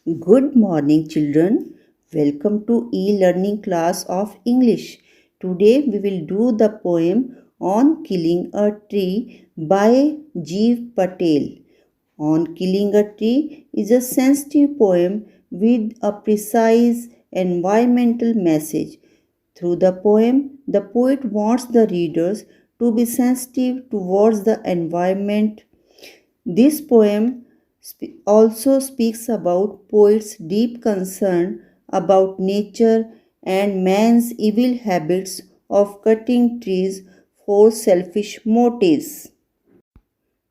Good morning, children. Welcome to e-learning class of English. Today we will do the poem On Killing a Tree by Jeev Patel. On Killing a Tree is a sensitive poem with a precise environmental message. Through the poem, the poet wants the readers to be sensitive towards the environment. This poem also speaks about poets' deep concern about nature and man's evil habits of cutting trees for selfish motives.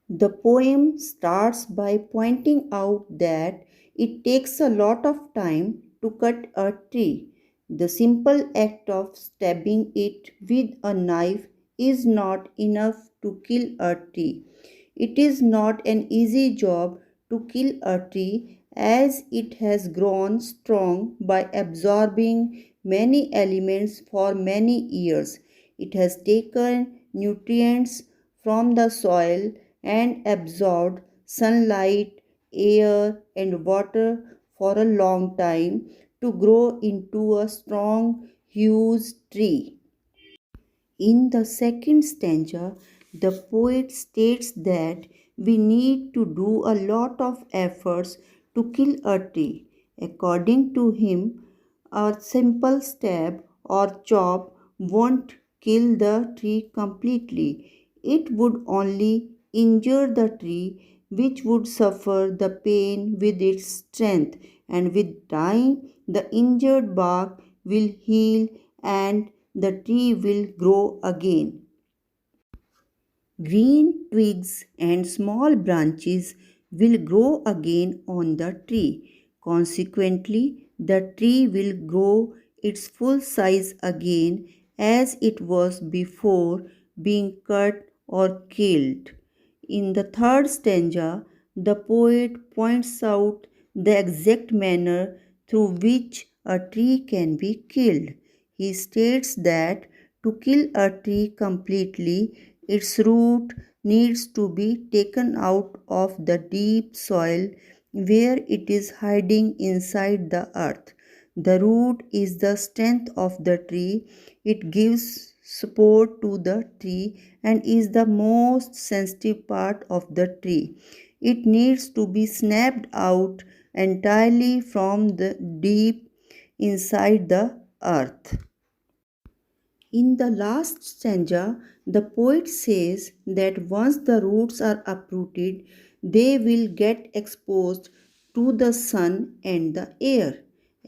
The poem starts by pointing out that it takes a lot of time to cut a tree. The simple act of stabbing it with a knife is not enough to kill a tree. It is not an easy job to kill a tree as it has grown strong by absorbing many elements for many years. It has taken nutrients from the soil and absorbed sunlight, air, and water for a long time to grow into a strong, huge tree. In the second stanza, the poet states that we need to do a lot of efforts to kill a tree. According to him, a simple stab or chop won't kill the tree completely. It would only injure the tree, which would suffer the pain with its strength, and with time, the injured bark will heal and the tree will grow again. Green twigs and small branches will grow again on the tree. Consequently, the tree will grow its full size again as it was before being cut or killed. In the third stanza, the poet points out the exact manner through which a tree can be killed. He states that to kill a tree completely, its root needs to be taken out of the deep soil where it is hiding inside the earth. The root is the strength of the tree. It gives support to the tree and is the most sensitive part of the tree. It needs to be snapped out entirely from the deep inside the earth. In the last stanza, the poet says that once the roots are uprooted, they will get exposed to the sun and the air.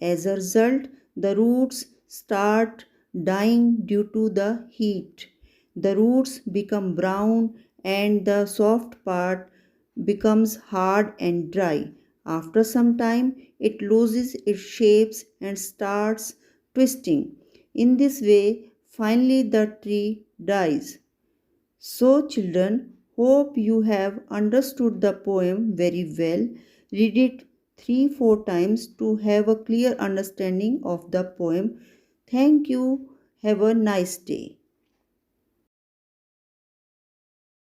As a result, the roots start dying due to the heat. The roots become brown and the soft part becomes hard and dry. After some time, it loses its shapes and starts twisting. In this way, finally the tree dies. So, children, hope you have understood the poem very well. Read it 3-4 times to have a clear understanding of the poem. Thank you. Have a nice day.